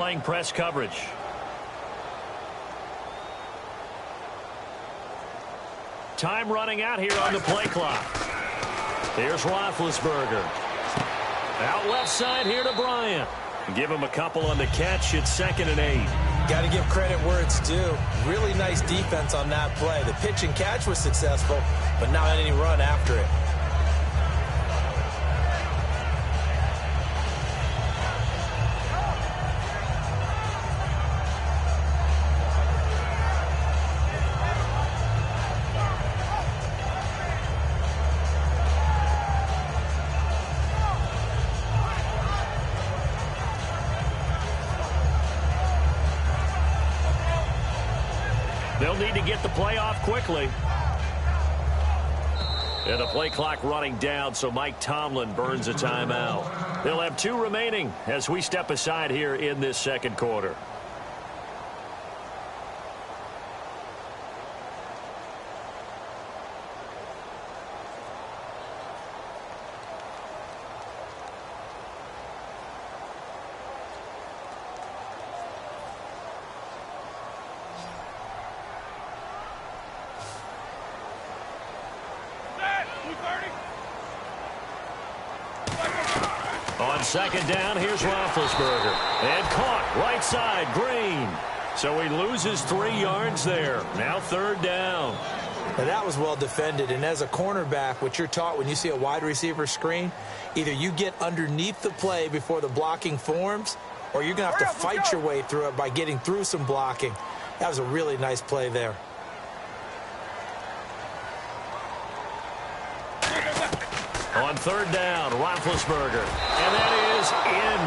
Playing press coverage. Time running out here on the play clock. Here's Roethlisberger. Out left side here to Bryant. Give him a couple on the catch. It's 2nd and 8. Got to give credit where it's due. Really nice defense on that play. The pitch and catch was successful, but not any run after it. They'll need to get the play off quickly. And the play clock running down, so Mike Tomlin burns a timeout. They'll have 2 remaining as we step aside here in this 2nd quarter. On 2nd down, here's Roethlisberger. And caught right side, Green. So he loses 3 yards there. Now 3rd down. Now that was well defended, and as a cornerback, what you're taught when you see a wide receiver screen, either you get underneath the play before the blocking forms, or you're going to have to fight your way through it by getting through some blocking. That was a really nice play there. On 3rd down, Roethlisberger. And that is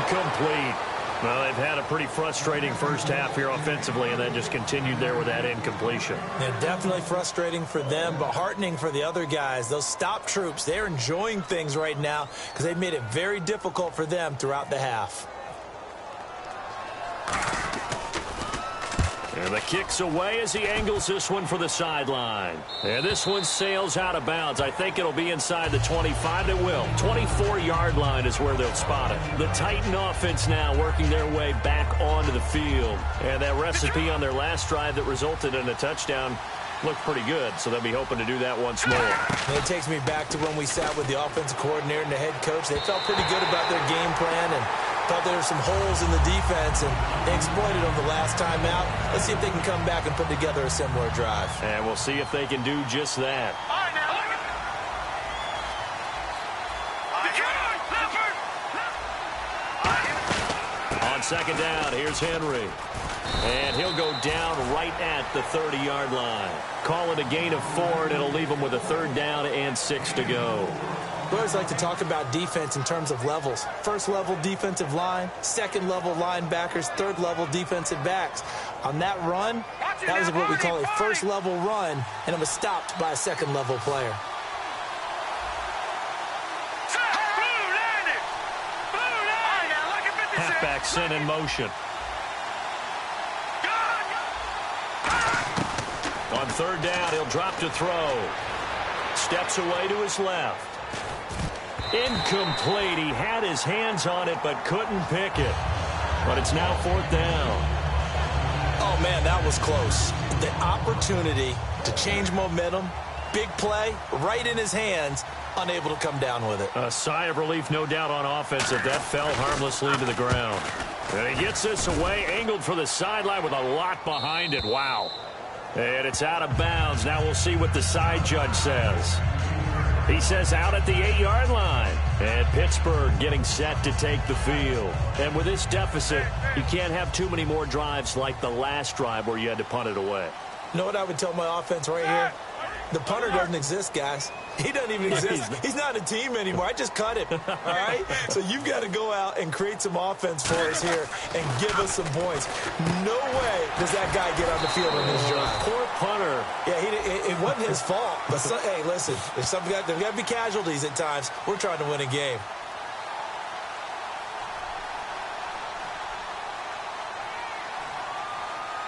incomplete. Well, they've had a pretty frustrating first half here offensively, and then just continued there with that incompletion. Yeah, definitely frustrating for them, but heartening for the other guys. Those stop troops, they're enjoying things right now because they've made it very difficult for them throughout the half. And the kick's away as he angles this one for the sideline. And this one sails out of bounds. I think it'll be inside the 25. It will. 24-yard line is where they'll spot it. The Titan offense now working their way back onto the field. And that recipe on their last drive that resulted in a touchdown looked pretty good, so they'll be hoping to do that once more. And it takes me back to when we sat with the offensive coordinator and the head coach. They felt pretty good about their game plan and thought there were some holes in the defense, and they exploited them the last time out. Let's see if they can come back and put together a similar drive. And we'll see if they can do just that. On 2nd down, here's Henry. And he'll go down right at the 30-yard line. Call it a gain of 4, and it'll leave him with a 3rd down and 6 to go. We always like to talk about defense in terms of levels. 1st level defensive line, 2nd level linebackers, 3rd level defensive backs. On that run, that was what we call a 1st level run, and it was stopped by a 2nd level player. Halfback sent in motion. On 3rd down, he'll drop to throw. Steps away to his left. Incomplete. He had his hands on it but couldn't pick it. But it's now 4th down. Oh, man, that was close. The opportunity to change momentum, big play, right in his hands, unable to come down with it. A sigh of relief, no doubt, on offense if that fell harmlessly to the ground. And he gets this away, angled for the sideline with a lot behind it. Wow. And it's out of bounds. Now we'll see what the side judge says. He says out at the 8-yard line. And Pittsburgh getting set to take the field. And with this deficit, you can't have too many more drives like the last drive where you had to punt it away. You know what I would tell my offense right here? The punter doesn't exist, guys. He doesn't even exist. He's not a team anymore. I just cut him, all right? So you've got to go out and create some offense for us here and give us some points. No way does that guy get on the field on this drive. Poor punter. Yeah, it wasn't his fault. But hey, listen, there's got to be casualties at times. We're trying to win a game.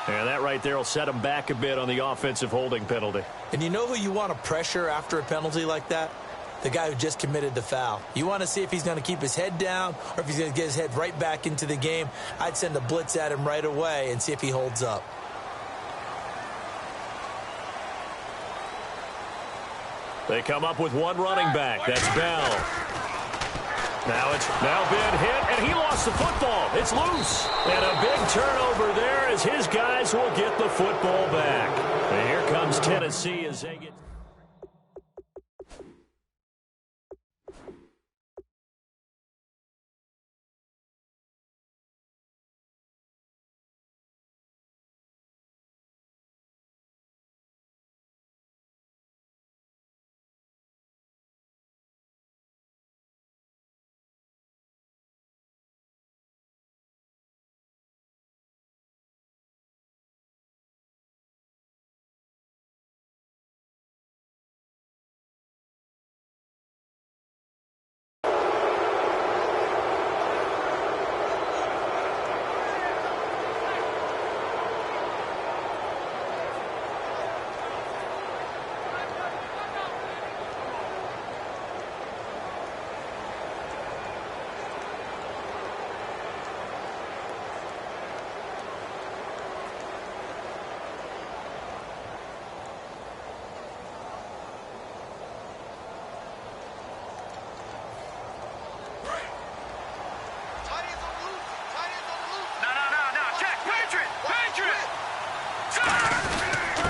And that right there will set him back a bit on the offensive holding penalty. And you know who you want to pressure after a penalty like that? the guy who just committed the foul. You want to see if he's going to keep his head down or if he's going to get his head right back into the game. I'd send a blitz at him right away and see if he holds up. They come up with one running back. That's Bell. Now been hit, and he lost the football. It's loose. And a big turnover there as his guys will get the football back. And here comes Tennessee as they get...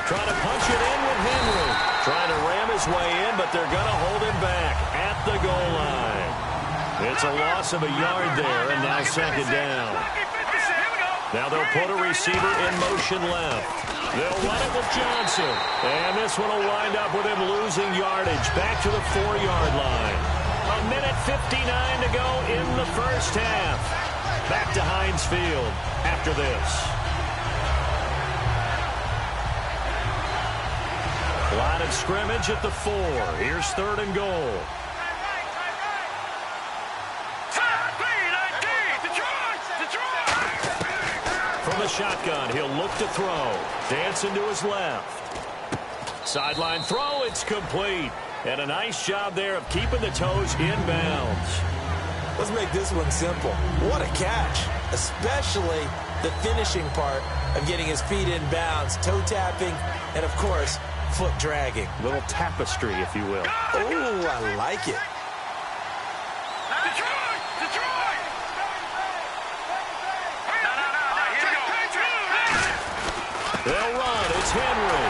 Trying to punch it in with Henry. Trying to ram his way in, but they're going to hold him back at the goal line. It's a loss of a yard there, and now second down. Now they'll put a receiver in motion left. They'll run it with Johnson. And this one will wind up with him losing yardage back to the 4-yard line. A minute 59 to go in the first half. Back to Heinz Field after this. Line of scrimmage at the 4. Here's 3rd and goal. From the shotgun, he'll look to throw. Dancing to his left. Sideline throw, it's complete. And a nice job there of keeping the toes in bounds. Let's make this one simple. What a catch, especially the finishing part of getting his feet in bounds, toe tapping, and, of course, foot dragging. Little tapestry, if you will. Oh, I like it. Detroit! They'll run. It's Henry.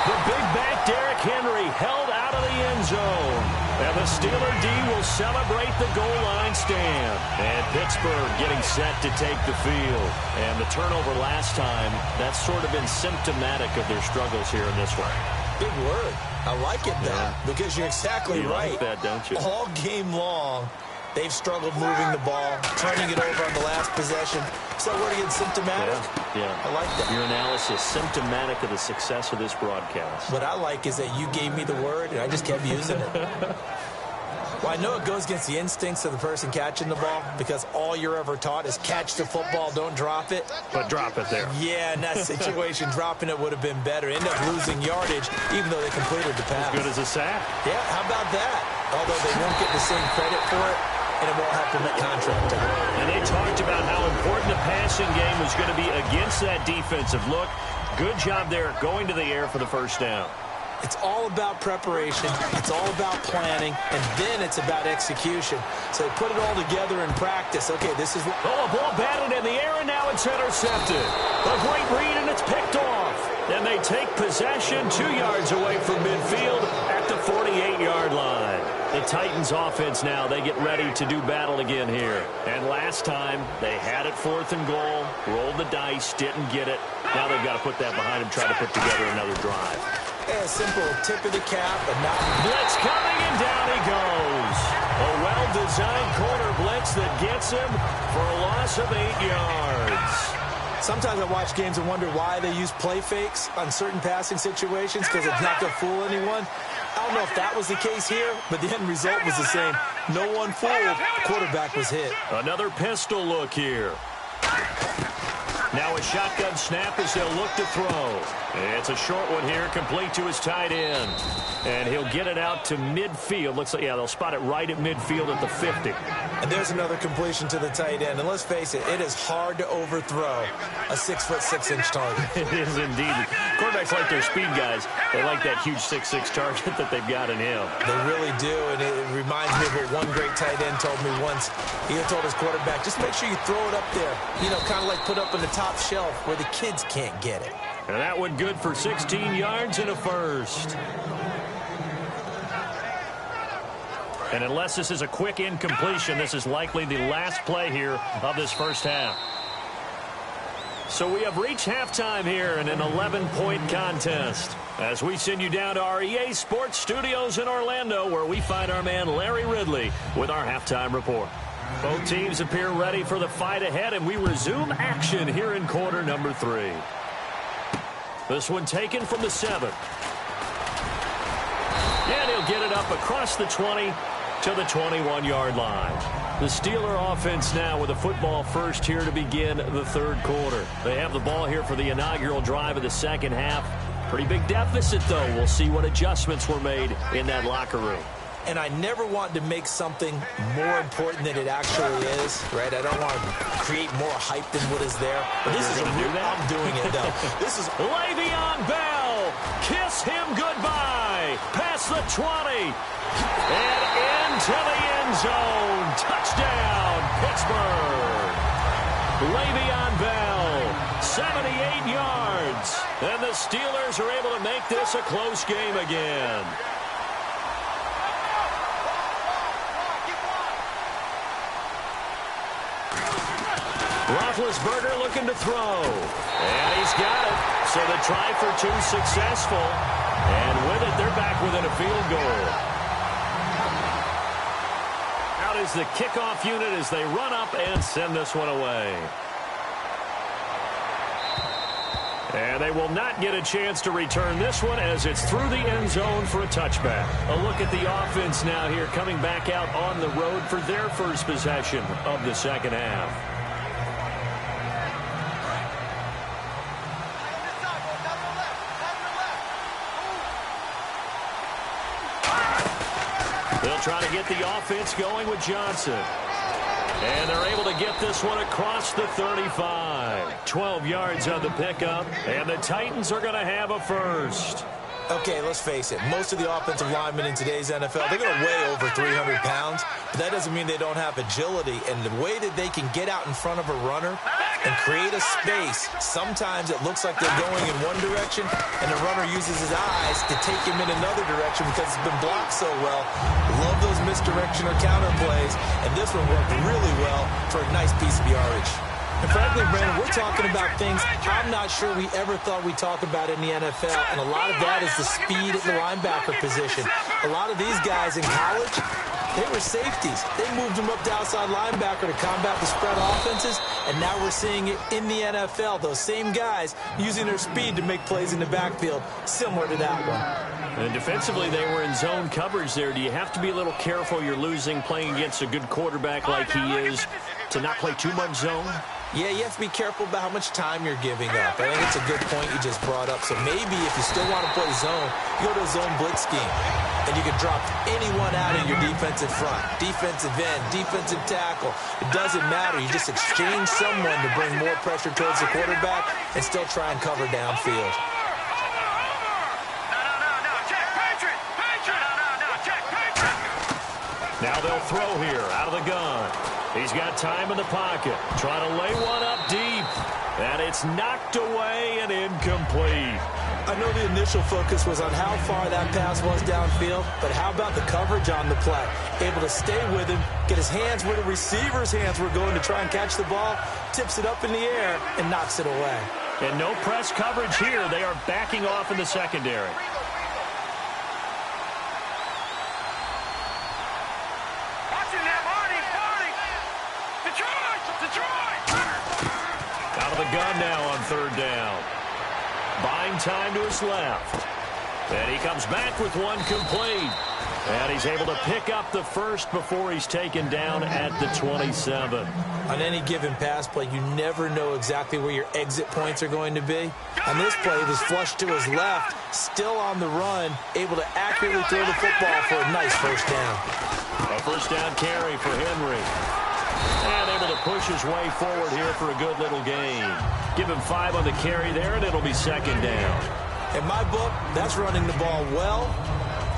The big back Derrick Henry held out of the end zone. And the Steeler D will celebrate the goal line stand. And Pittsburgh getting set to take the field. And the turnover last time, that's sort of been symptomatic of their struggles here in this one. Big word. I like it, though, because you're exactly right. You like that, don't you? All game long, they've struggled moving the ball, turning it over on the last possession. So word again, symptomatic? Yeah. I like that. Your analysis, symptomatic of the success of this broadcast. What I like is that you gave me the word, and I just kept using it. Well, I know it goes against the instincts of the person catching the ball because all you're ever taught is catch the football, don't drop it. But drop it there. Yeah, in that situation, dropping it would have been better. End up losing yardage, even though they completed the pass. As good as a sack. Yeah, how about that? Although they won't get the same credit for it, and it won't have to make contract time. And they talked about how important the passing game was going to be against that defensive look. Good job there going to the air for the first down. It's all about preparation. It's all about planning. And then it's about execution. So they put it all together in practice. Okay, this is... Oh, a ball batted in the air, and now it's intercepted. A great read, and it's picked off. And they take possession 2 yards away from midfield at the 48-yard line. The Titans offense now, they get ready to do battle again here. And last time, they had it 4th and goal, rolled the dice, didn't get it. Now they've got to put that behind them, try to put together another drive. A simple tip of the cap, but not... Blitz coming, and down he goes. A well-designed corner blitz that gets him for a loss of 8 yards. Sometimes I watch games and wonder why they use play fakes on certain passing situations because it's not to fool anyone. I don't know if that was the case here, but the end result was the same. No one fooled. Quarterback was hit. Another pistol look here. Now a shotgun snap as they'll look to throw. It's a short one here, complete to his tight end. And he'll get it out to midfield. Looks like, yeah, they'll spot it right at midfield at the 50. And there's another completion to the tight end. And let's face it, it is hard to overthrow a 6'6" target. It is indeed. Quarterbacks like their speed guys. They like that huge 6'6" target that they've got in him. They really do, and it reminds me of what one great tight end told me once. He had told his quarterback, just make sure you throw it up there, you know, kind of like put up on the top shelf where the kids can't get it. And that one good for 16 yards and a first. And unless this is a quick incompletion, this is likely the last play here of this first half. So we have reached halftime here in an 11-point contest as we send you down to our EA Sports Studios in Orlando, where we find our man Larry Ridley with our halftime report. Both teams appear ready for the fight ahead, and we resume action here in quarter number 3. This one taken from the 7. And he'll get it up across the 20 to the 21-yard line. The Steeler offense now with a football first here to begin the third quarter. They have the ball here for the inaugural drive of the second half. Pretty big deficit, though. We'll see what adjustments were made in that locker room. And I never want to make something more important than it actually is, right? I don't want to create more hype than what is there. But this is a real, I'm doing it, though. This is Le'Veon Bell. Kiss him goodbye. Past the 20. And into the end zone. Touchdown, Pittsburgh. Le'Veon Bell, 78 yards. And the Steelers are able to make this a close game again. Roethlisberger looking to throw. And he's got it. So the try for 2 successful. And with it, they're back within a field goal. Out is the kickoff unit as they run up and send this one away. And they will not get a chance to return this one as it's through the end zone for a touchback. A look at the offense now here coming back out on the road for their first possession of the second half. They'll try to get the offense going with Johnson. And they're able to get this one across the 35. 12 yards on the pickup. And the Titans are going to have a first. Okay, let's face it. Most of the offensive linemen in today's NFL, they're going to weigh over 300 pounds. But that doesn't mean they don't have agility. And the way that they can get out in front of a runner and create a space, sometimes it looks like they're going in one direction, and the runner uses his eyes to take him in another direction because it's been blocked so well. Love those misdirection or counter plays. And this one worked really well for a nice piece of yardage. And frankly, Brandon, we're talking about things I'm not sure we ever thought we'd talk about in the NFL, and a lot of that is the speed at the linebacker position. A lot of these guys in college, they were safeties. They moved them up to outside linebacker to combat the spread offenses, and now we're seeing it in the NFL. Those same guys using their speed to make plays in the backfield, similar to that one. And defensively, they were in zone coverage there. Do you have to be a little careful you're losing playing against a good quarterback like he is to not play too much zone? Yeah, you have to be careful about how much time you're giving up. I think it's a good point you just brought up. So maybe if you still want to play zone, you go to a zone blitz scheme. And you can drop anyone out of your defensive front. Defensive end, defensive tackle. It doesn't matter. You just exchange someone to bring more pressure towards the quarterback and still try and cover downfield. Now they'll throw here out of the gun. He's got time in the pocket. Trying to lay one up deep. And it's knocked away and incomplete. I know the initial focus was on how far that pass was downfield, but how about the coverage on the play? Able to stay with him, get his hands where the receiver's hands were going to try and catch the ball, tips it up in the air, and knocks it away. And no press coverage here. They are backing off in the secondary. Out of the gun now on third down. Buying time to his left. And he comes back with one complete. And he's able to pick up the first before he's taken down at the 27. On any given pass play, you never know exactly where your exit points are going to be. On this play, it was flushed to his left, still on the run, able to accurately throw the football for a nice first down. A first down carry for Henry. And able to push his way forward here for a good little gain. Give him 5 on the carry there, and it'll be second down. In my book, that's running the ball well,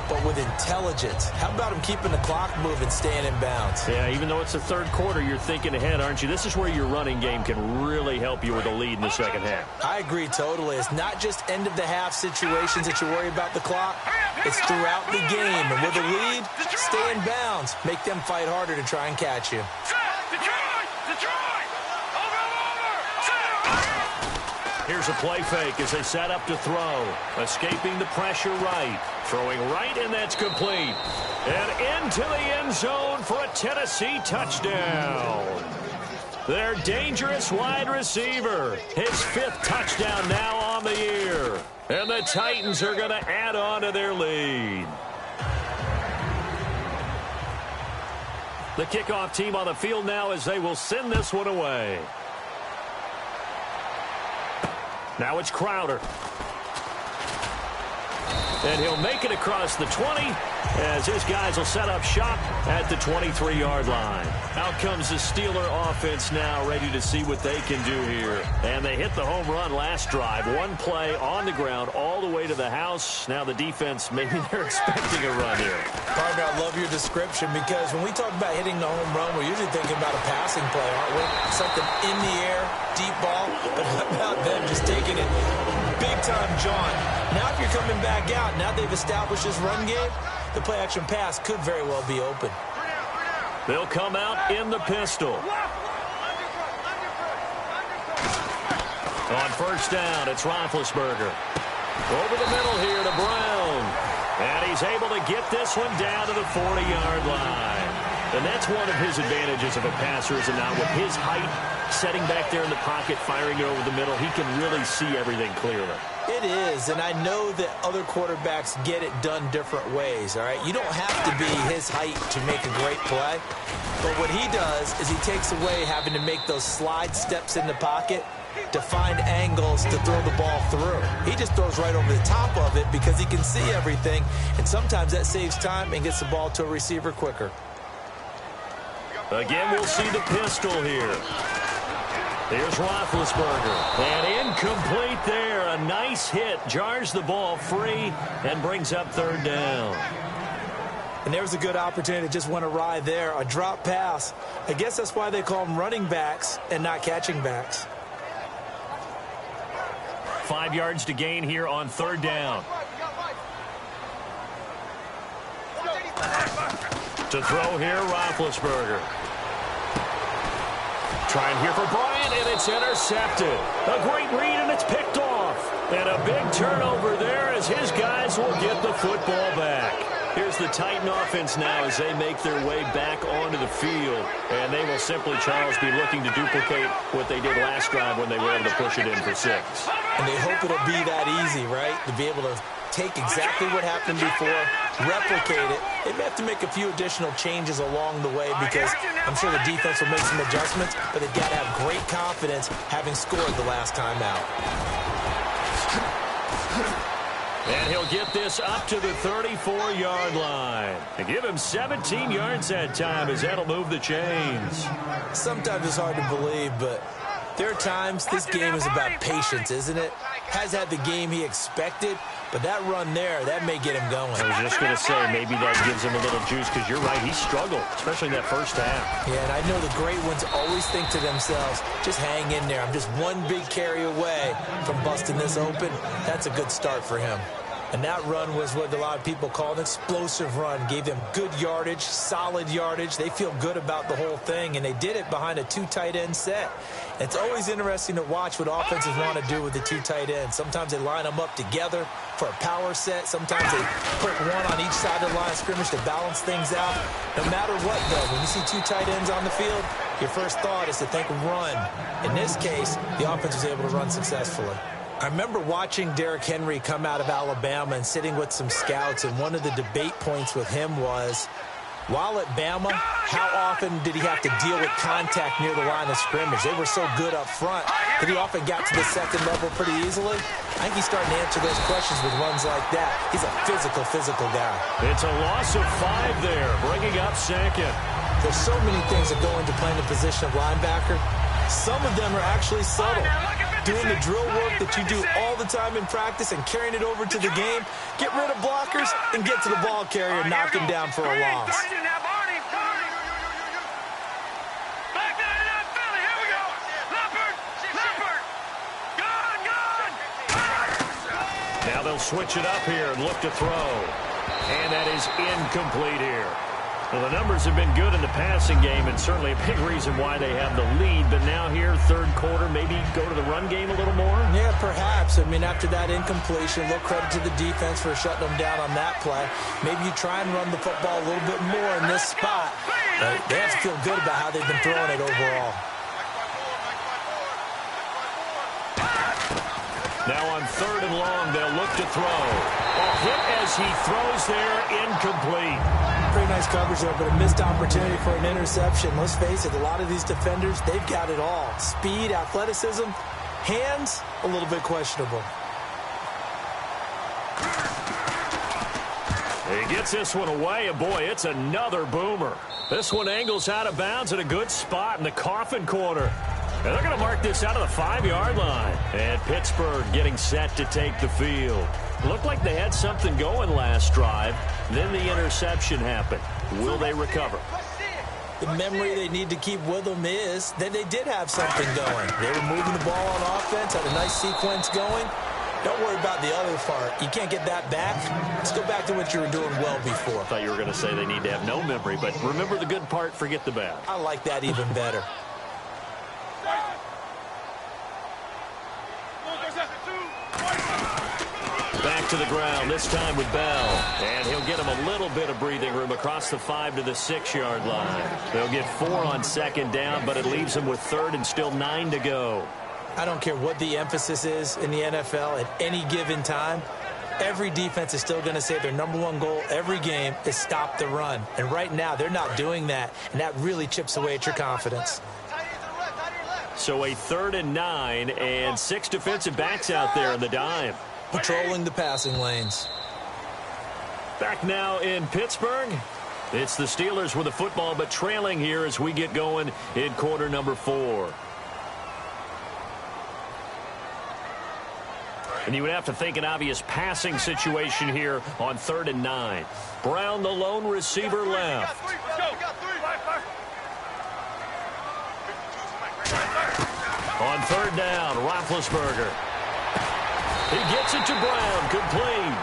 but with intelligence. How about him keeping the clock moving, staying in bounds? Yeah, even though it's the third quarter, you're thinking ahead, aren't you? This is where your running game can really help you with a lead in the second half. I agree totally. It's not just end-of-the-half situations that you worry about the clock. It's throughout the game. And with a lead, stay in bounds. Make them fight harder to try and catch you. Here's a play fake as they set up to throw. Escaping the pressure right. Throwing right, and that's complete. And into the end zone for a Tennessee touchdown. Their dangerous wide receiver. His 5th touchdown now on the year. And the Titans are going to add on to their lead. The kickoff team on the field now as they will send this one away. Now it's Crowder. And he'll make it across the 20 as his guys will set up shop at the 23-yard line. Out comes the Steeler offense now, ready to see what they can do here. And they hit the home run last drive. One play on the ground all the way to the house. Now the defense, maybe they're expecting a run here. Partner, I love your description because when we talk about hitting the home run, we're usually thinking about a passing play, aren't we? Something in the air, deep ball. But how about them just taking it big time, John? Now if you're coming back out, now they've established this run game, the play-action pass could very well be open. They'll come out in the pistol. On first down, it's Roethlisberger. Over the middle here to Brown. And he's able to get this one down to the 40-yard line. And that's one of his advantages of a passer, is it not? With his height, setting back there in the pocket, firing it over the middle, he can really see everything clearly. It is, and I know that other quarterbacks get it done different ways, all right? You don't have to be his height to make a great play. But what he does is he takes away having to make those slide steps in the pocket to find angles to throw the ball through. He just throws right over the top of it because he can see everything, and sometimes that saves time and gets the ball to a receiver quicker. Again, we'll see the pistol here. Here's Roethlisberger. And incomplete there. A nice hit. Jars the ball free and brings up third down. And there's a good opportunity that just went awry there. A drop pass. I guess that's why they call them running backs and not catching backs. 5 yards to gain here on third down. To throw here, Roethlisberger. Trying here for Bryant, and it's intercepted. A great read, and it's picked off. And a big turnover there as his guys will get the football back. Here's the Titan offense now as they make their way back onto the field. And they will simply, Charles, be looking to duplicate what they did last drive when they were able to push it in for 6. And they hope it'll be that easy, right? To be able to take exactly what happened before, replicate it. They may have to make a few additional changes along the way because I'm sure the defense will make some adjustments, but they've got to have great confidence having scored the last time out. And he'll get this up to the 34-yard line. And give him 17 yards that time as that'll move the chains. Sometimes it's hard to believe, but there are times this game is about patience, isn't it? Has had the game he expected, but that run there, that may get him going. I was just going to say, maybe that gives him a little juice because you're right, he struggled, especially in that first half. Yeah, and I know the great ones always think to themselves, just hang in there. I'm just one big carry away from busting this open. That's a good start for him. And that run was what a lot of people call an explosive run. Gave them good yardage, solid yardage. They feel good about the whole thing, and they did it behind a 2 tight end set. And it's always interesting to watch what offenses want to do with the 2 tight ends. Sometimes they line them up together for a power set. Sometimes they put one on each side of the line of scrimmage to balance things out. No matter what, though, when you see 2 tight ends on the field, your first thought is to think run. In this case, the offense was able to run successfully. I remember watching Derrick Henry come out of Alabama and sitting with some scouts, and one of the debate points with him was, while at Bama, how often did he have to deal with contact near the line of scrimmage? They were so good up front that he often got to the second level pretty easily. I think he's starting to answer those questions with runs like that. He's a physical guy. It's a loss of 5 there, bringing up second. There's so many things that go into playing the position of linebacker. Some of them are actually subtle. Doing the drill work that you do all the time in practice and carrying it over to the game. Get rid of blockers and get to the ball carrier and knock him down for a loss. Now they'll switch it up here and look to throw. And that is incomplete here. Well, the numbers have been good in the passing game, and certainly a big reason why they have the lead. But now here, third quarter, maybe go to the run game a little more? Yeah, perhaps. I mean, after that incompletion, a little credit to the defense for shutting them down on that play. Maybe you try and run the football a little bit more in this spot. But they have to feel good about how they've been throwing it overall. Now on third and long, they'll look to throw. A hit as he throws there, incomplete. Pretty nice coverage there, but a missed opportunity for an interception. Let's face it, a lot of these defenders, they've got it all. Speed, athleticism, hands, a little bit questionable. He gets this one away, and boy, it's another boomer. This one angles out of bounds at a good spot in the coffin corner. And they're going to mark this out of the 5-yard line. And Pittsburgh getting set to take the field. Looked like they had something going last drive. Then the interception happened. Will they recover? The memory they need to keep with them is that they did have something going. They were moving the ball on offense, had a nice sequence going. Don't worry about the other part. You can't get that back. Let's go back to what you were doing well before. I thought you were going to say they need to have no memory, but remember the good part, forget the bad. I like that even better. Back to the ground, this time with Bell. And he'll get him a little bit of breathing room across the 5 to the 6-yard line. They'll get 4 on second down, but it leaves them with third and still 9 to go. I don't care what the emphasis is in the NFL at any given time. Every defense is still going to say their #1 goal every game is stop the run. And right now, they're not doing that, and that really chips away at your confidence. So a 3rd and 9 and 6 defensive backs out there in the dime. Patrolling the passing lanes. Back now in Pittsburgh. It's the Steelers with the football, but trailing here as we get going in quarter number 4. And you would have to think an obvious passing situation here on 3rd and 9. Brown, the lone receiver, left. On 3rd down, Roethlisberger. He gets it to Brown, complete.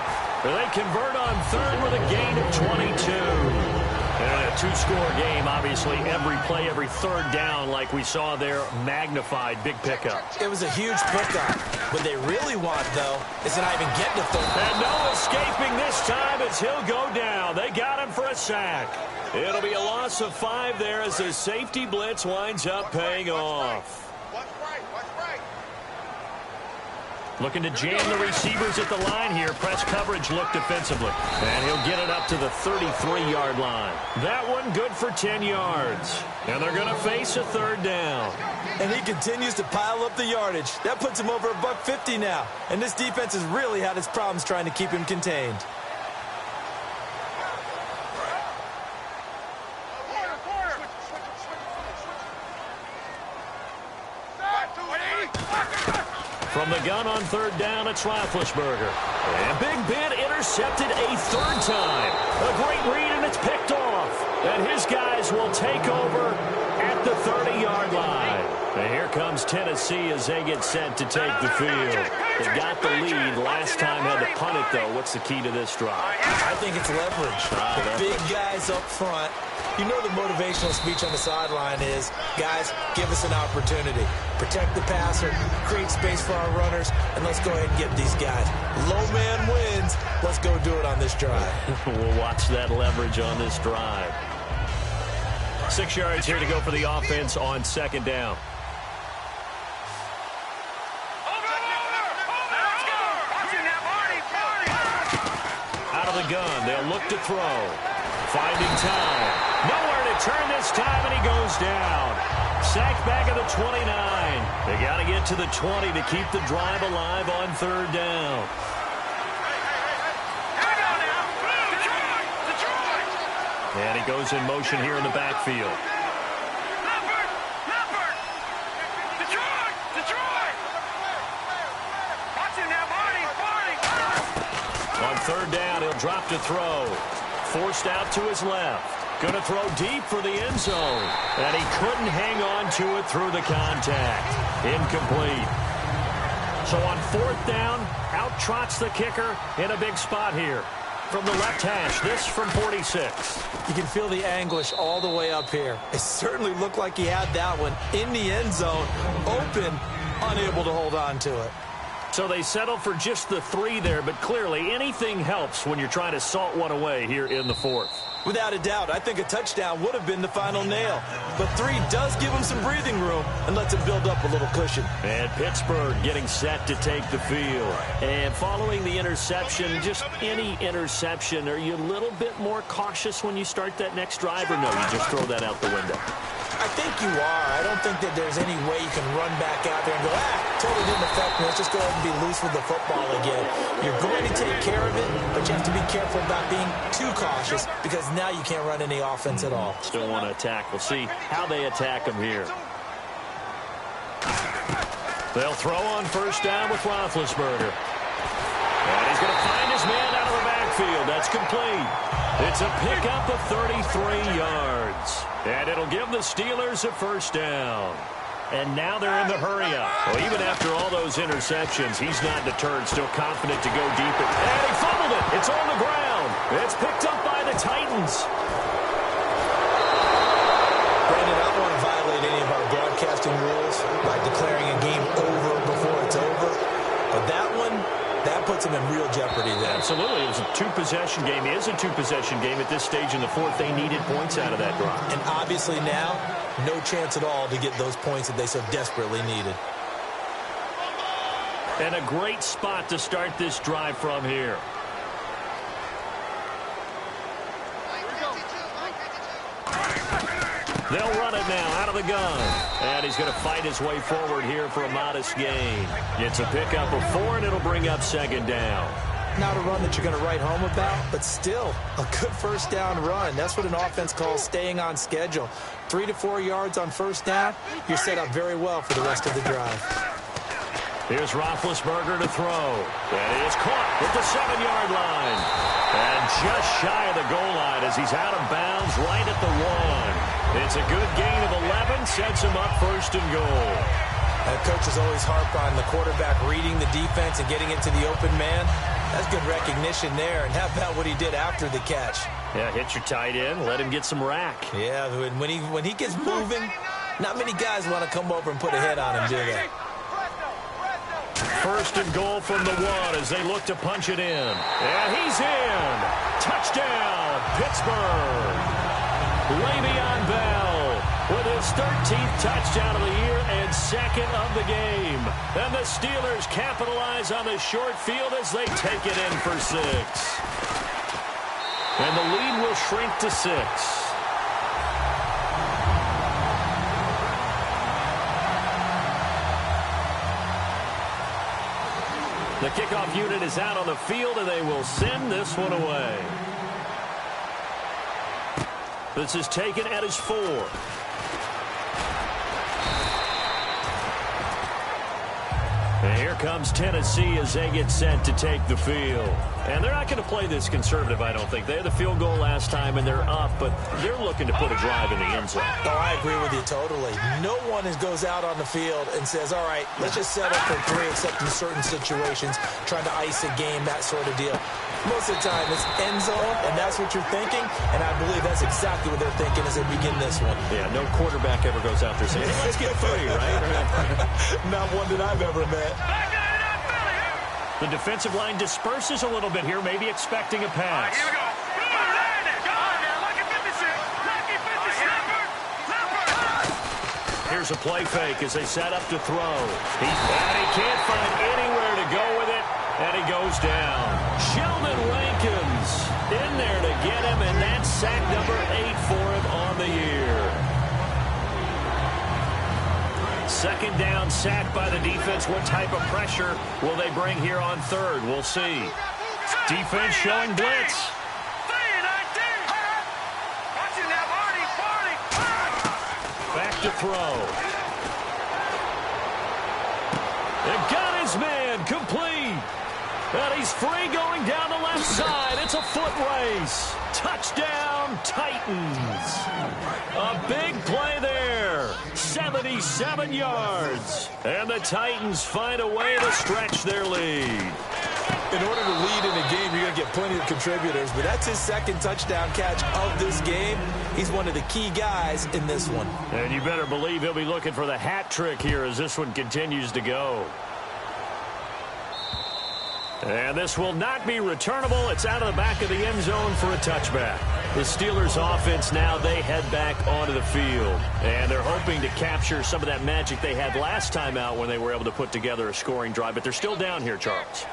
They convert on 3rd with a gain of 22. And a 2-score game, obviously, every play, every 3rd down, like we saw there, magnified, big pickup. It was a huge pickup. What they really want, though, is to not even get to 3rd. And no escaping this time as he'll go down. They got him for a sack. It'll be a loss of 5 there as the safety blitz winds up paying off. Looking to jam the receivers at the line here. Press coverage look defensively. And he'll get it up to the 33-yard line. That one good for 10 yards. And they're going to face a 3rd down. And he continues to pile up the yardage. That puts him over $150 now. And this defense has really had its problems trying to keep him contained. From the gun on 3rd down, it's Roethlisberger. And Big Ben intercepted a 3rd time. A great read, and it's picked off. And his guys will take over at the 30-yard line. And here comes Tennessee as they get set to take the field. They got the lead. Last time had to punt it, though. What's the key to this drive? I think it's leverage. The big guys up front. You know the motivational speech on the sideline is, guys, give us an opportunity. Protect the passer, create space for our runners, and let's go ahead and get these guys. Low man wins. Let's go do it on this drive. We'll watch that leverage on this drive. 6 yards here to go for the offense on 2nd down. the gun. They'll look to throw. Finding time. Nowhere to turn this time, and he goes down. Sacked back at the 29. They got to get to the 20 to keep the drive alive on third down. And he goes in motion here in the backfield. On third down, he'll drop to throw. Forced out to his left. Going to throw deep for the end zone. And he couldn't hang on to it through the contact. Incomplete. So on fourth down, out trots the kicker in a big spot here. From the left hash, this from 46. You can feel the anguish all the way up here. It certainly looked like he had that one in the end zone, open, unable to hold on to it. So they settle for just the 3 there, but clearly anything helps when you're trying to salt one away here in the fourth. Without a doubt, I think a touchdown would have been the final nail. But 3 does give him some breathing room and lets him build up a little cushion. And Pittsburgh getting set to take the field. And following the interception, just any interception, are you a little bit more cautious when you start that next drive, or no, you just throw that out the window? I think you are. I don't think that there's any way you can run back out there and go, totally didn't affect me. Let's just go ahead and be loose with the football again. You're going to take care of it, but you have to be careful about being too cautious because now you can't run any offense at all. Still want to attack. We'll see how they attack him here. They'll throw on first down with Roethlisberger. And he's going to find his man out of the backfield. That's complete. It's a pickup of 33 yards. And it'll give the Steelers a first down. And now they're in the hurry-up. Well, even after all those interceptions, he's not deterred, still confident to go deeper. And he fumbled it. It's on the ground. It's picked up by the Titans. Brandon, I don't want to violate any of our broadcasting rules by declaring a game over before it's over. But that one, that puts him in real jeopardy there. Absolutely. It was a two-possession game. It is a two-possession game at this stage in the fourth. They needed points out of that drive. And obviously now, no chance at all to get those points that they so desperately needed. And a great spot to start this drive from here. They'll run it now out of the gun. And he's going to fight his way forward here for a modest gain. It's a pickup of 4, and it'll bring up second down. Not a run that you're going to write home about, but still a good first down run. That's what an offense calls staying on schedule. 3 to 4 yards on first down, you're set up very well for the rest of the drive. Here's Roethlisberger to throw. And he is caught at the 7-yard line. And just shy of the goal line as he's out of bounds right at the 1. It's a good gain of 11, sets him up first and goal. Coaches always harp on the quarterback reading the defense and getting into the open man. That's good recognition there. And how about what he did after the catch? Yeah, hit your tight end, let him get some rack. Yeah, when he gets moving, not many guys want to come over and put a hit on him, do they? First and goal from the 1 as they look to punch it in. And he's in. Touchdown, Pittsburgh. Le'Veon Bell with his 13th touchdown of the year and second of the game. And the Steelers capitalize on the short field as they take it in for 6. And the lead will shrink to 6. The kickoff unit is out on the field, and they will send this one away. This is taken at his 4. And here comes Tennessee as they get set to take the field. And they're not going to play this conservative, I don't think. They had the field goal last time, and they're up, but they're looking to put a drive in the end zone. Oh, I agree with you totally. No one goes out on the field and says, all right, let's just settle for 3, except in certain situations, trying to ice a game, that sort of deal. Most of the time, it's end zone, and that's what you're thinking, and I believe that's exactly what they're thinking as they begin this one. Yeah, no quarterback ever goes out there saying, hey, let's get 3, right? Not one that I've ever met. The defensive line disperses a little bit here, maybe expecting a pass. Here we go. Here's a play fake as they set up to throw. He can't find anywhere to go with it, and he goes down. Sheldon Rankins sack number 8 for him on the year. Second down, sack by the defense. What type of pressure will they bring here on third? We'll see. Defense showing blitz. Back to throw. It got his man complete. And he's free going down the left side. It's a foot race. Touchdown, Titans. A big play there. 77 yards. And the Titans find a way to stretch their lead. In order to lead in a game, you're going to get plenty of contributors, but that's his second touchdown catch of this game. He's one of the key guys in this one. And you better believe he'll be looking for the hat trick here as this one continues to go. And this will not be returnable. It's out of the back of the end zone for a touchback. The Steelers offense now, they head back onto the field. And they're hoping to capture some of that magic they had last time out when they were able to put together a scoring drive. But they're still down here, Charles.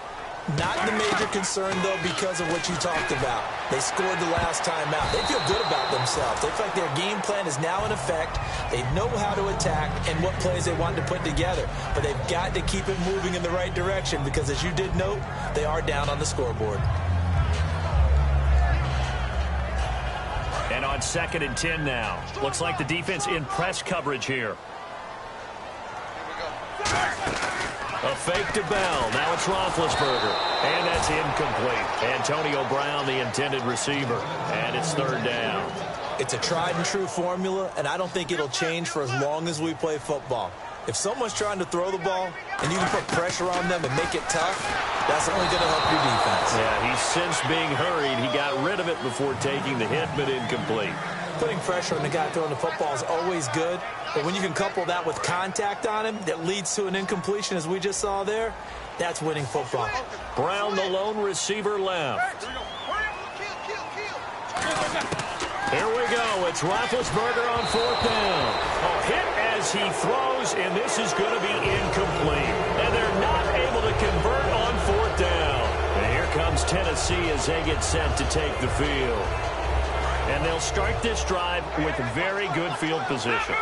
Not the major concern, though, because of what you talked about. They scored the last time out. They feel good about themselves. They feel like their game plan is now in effect. They know how to attack and what plays they want to put together. But they've got to keep it moving in the right direction because, as you did note, they are down on the scoreboard. And on 2nd and 10 now. Looks like the defense in press coverage here. A fake to Bell. Now it's Roethlisberger. And that's incomplete. Antonio Brown, the intended receiver. And it's 3rd down. It's a tried-and-true formula, and I don't think it'll change for as long as we play football. If someone's trying to throw the ball and you can put pressure on them and make it tough, that's only going to help your defense. Yeah, he's since being hurried. He got rid of it before taking the hit, but incomplete. Putting pressure on the guy throwing the football is always good, but when you can couple that with contact on him that leads to an incompletion, as we just saw there, that's winning football. Brown, the lone receiver, left. Here we go. It's Roethlisberger on 4th down. A hit as he throws, and this is going to be incomplete. And they're not able to convert on 4th down. And here comes Tennessee as they get set to take the field. And they'll start this drive with very good field position.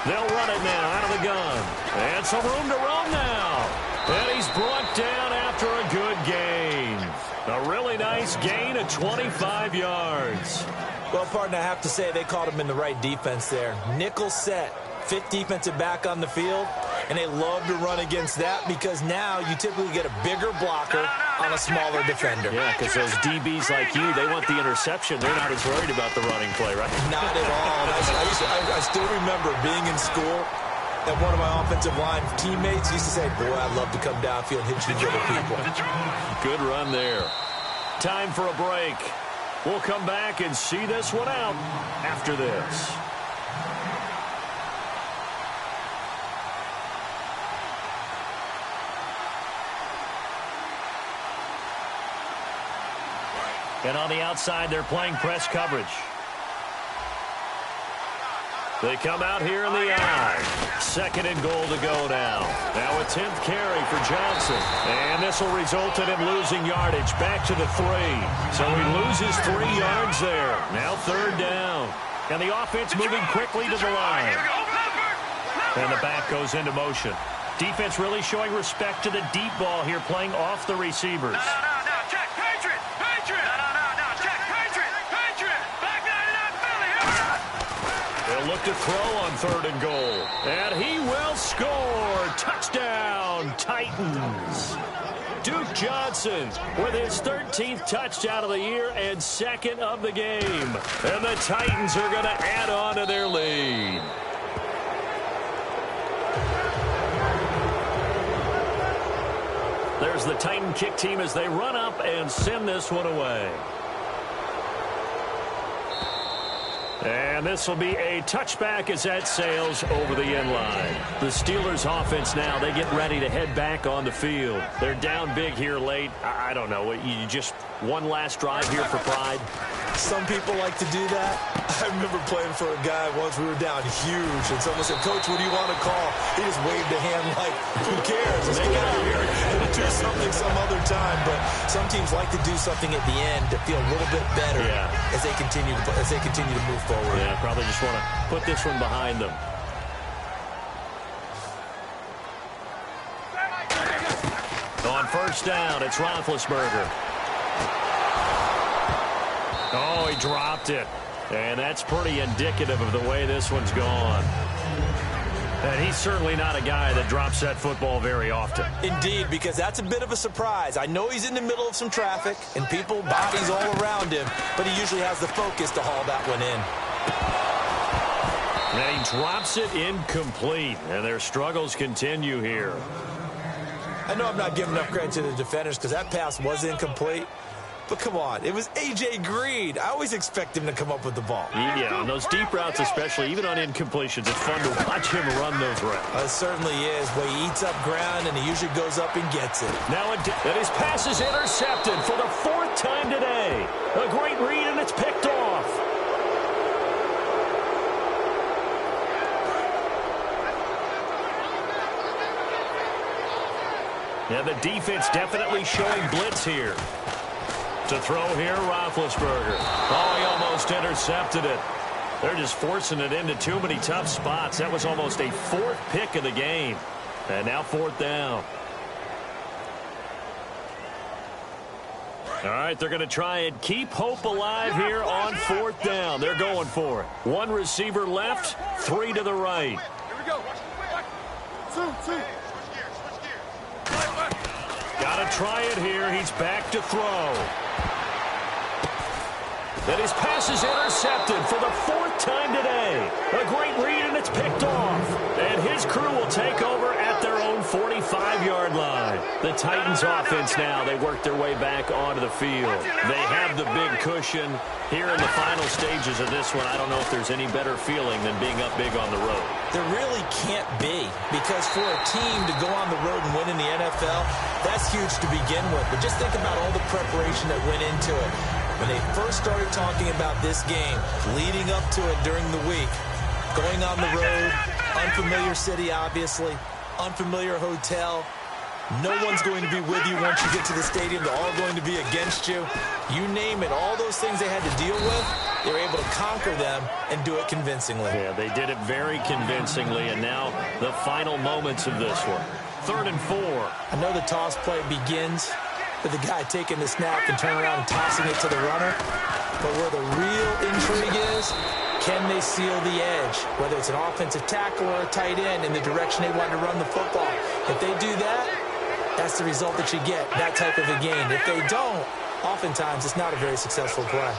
They'll run it now out of the gun. And some room to roam now. And he's brought down after a good gain. A really nice gain of 25 yards. Well, partner, I have to say they caught him in the right defense there. Nickel set. 5th defensive back on the field, and they love to run against that because now you typically get a bigger blocker on a smaller defender. Yeah, because those DBs like you, they want the interception. They're not as worried about the running play, right? Not at all. I still remember being in school, and one of my offensive line teammates used to say, boy, I'd love to come downfield and hit you little people. Good run there. Time for a break. We'll come back and see this one out after this. And on the outside, they're playing press coverage. They come out here in the I. 2nd and goal to go now. Now a 10th carry for Johnson. And this will result in him losing yardage back to the 3. So he loses 3 yards there. Now 3rd down. And the offense moving quickly to the line. And the back goes into motion. Defense really showing respect to the deep ball here, playing off the receivers. They'll look to throw on 3rd and goal. And he will score. Touchdown, Titans. Duke Johnson with his 13th touchdown of the year and 2nd of the game. And the Titans are going to add on to their lead. There's the Titan kick team as they run up and send this one away. And this will be a touchback as that sails over the end line. The Steelers offense now, they get ready to head back on the field. They're down big here late. I don't know. You just one last drive here for pride? Some people like to do that. I remember playing for a guy once. We were down huge, and someone said, "Coach, what do you want to call?" He just waved a hand like, "Who cares? Let's get out of here and do something some other time." But some teams like to do something at the end to feel a little bit better as they continue to move forward. Yeah, probably just want to put this one behind them. On first down, it's Roethlisberger. Oh, he dropped it. And that's pretty indicative of the way this one's gone. And he's certainly not a guy that drops that football very often. Indeed, because that's a bit of a surprise. I know he's in the middle of some traffic and people, bodies all around him, but he usually has the focus to haul that one in. And he drops it incomplete, and their struggles continue here. I know I'm not giving enough credit to the defenders because that pass was incomplete. But come on, it was A.J. Green. I always expect him to come up with the ball. Yeah, on those deep routes especially, even on incompletions, it's fun to watch him run those routes. It certainly is. Where he eats up ground and he usually goes up and gets it. Now that his pass is intercepted for the 4th time today. A great read, and it's picked off. Yeah, the defense definitely showing blitz here. To throw here, Roethlisberger. Oh, he almost intercepted it. They're just forcing it into too many tough spots. That was almost a 4th pick of the game. And now 4th down. All right, they're going to try and keep hope alive here on 4th down. They're going for it. 1 receiver left, 3 to the right. Here we go. Two. Got to try it here. He's back to throw. And his pass is intercepted for the 4th time today. A great read, and it's picked off. And his crew will take over at their own 45-yard line. The Titans offense now, they work their way back onto the field. They have the big cushion. Here in the final stages of this one, I don't know if there's any better feeling than being up big on the road. There really can't be, because for a team to go on the road and win in the NFL, that's huge to begin with. But just think about all the preparation that went into it. When they first started talking about this game, leading up to it during the week, going on the road, unfamiliar city, obviously, unfamiliar hotel. No one's going to be with you once you get to the stadium. They're all going to be against you. You name it, all those things they had to deal with, they were able to conquer them and do it convincingly. Yeah, they did it very convincingly, and now the final moments of this one. 3rd and 4. I know the toss play begins with the guy taking the snap and turning around and tossing it to the runner. But where the real intrigue is, can they seal the edge? Whether it's an offensive tackle or a tight end in the direction they want to run the football. If they do that, that's the result that you get, that type of a game. If they don't, oftentimes it's not a very successful play.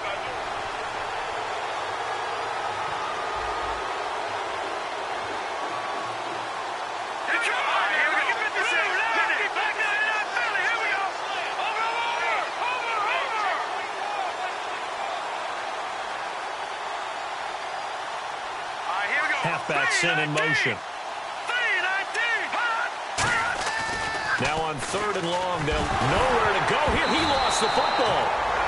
Halfback sent in motion. Now on 3rd and long, they'll nowhere to go here. He lost the football.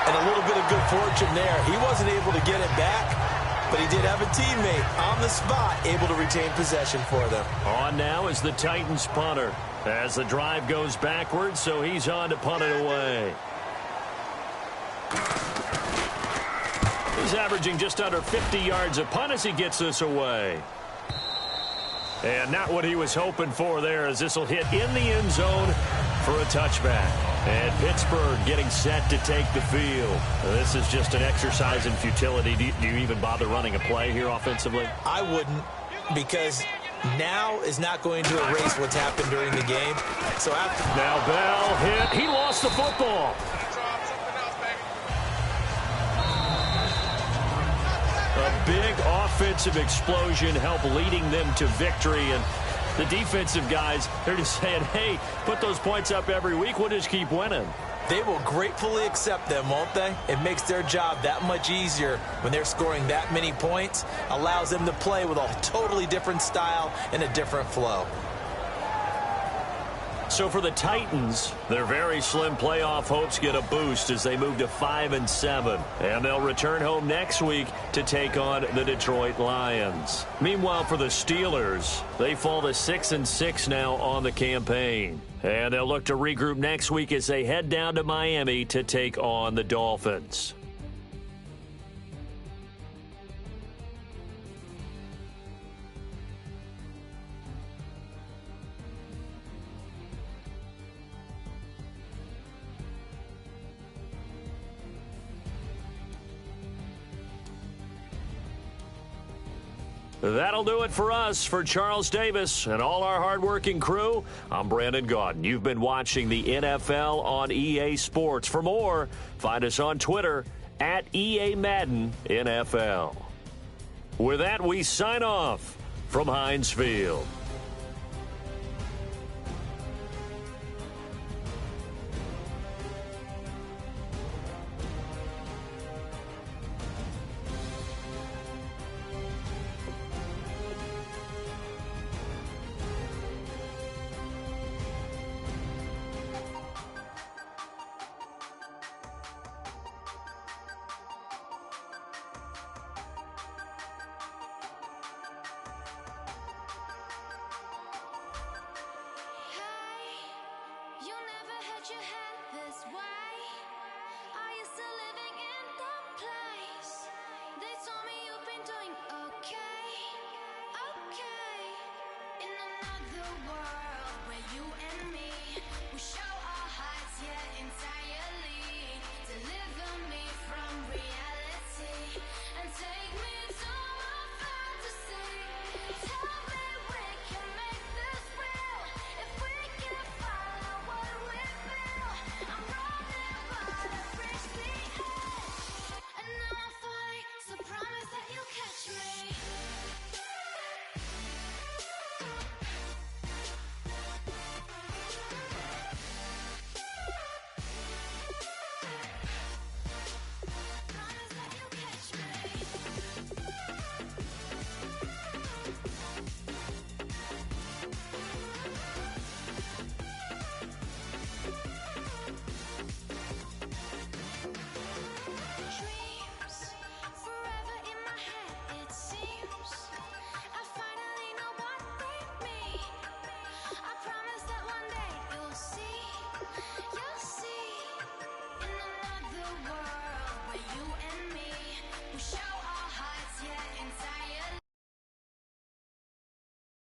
And a little bit of good fortune there. He wasn't able to get it back, but he did have a teammate on the spot able to retain possession for them. On now is the Titans punter as the drive goes backwards, so he's on to punt it away. He's averaging just under 50 yards a punt as he gets this away. And not what he was hoping for there, as this will hit in the end zone for a touchback. And Pittsburgh getting set to take the field. This is just an exercise in futility. Do you even bother running a play here offensively? I wouldn't, because now is not going to erase what's happened during the game. So now Bell hit. He lost the football. A big offensive explosion helped leading them to victory. And the defensive guys, they're just saying, hey, put those points up every week. We'll just keep winning. They will gratefully accept them, won't they? It makes their job that much easier when they're scoring that many points. Allows them to play with a totally different style and a different flow. So for the Titans, their very slim playoff hopes get a boost as they move to 5-7. And they'll return home next week to take on the Detroit Lions. Meanwhile, for the Steelers, they fall to 6-6 now on the campaign. And they'll look to regroup next week as they head down to Miami to take on the Dolphins. That'll do it for us. For Charles Davis and all our hardworking crew, I'm Brandon Gaudin. You've been watching the NFL on EA Sports. For more, find us on Twitter at EA Madden NFL. With that, we sign off from Heinz Field. World where you and me, we show our hearts, yeah, entire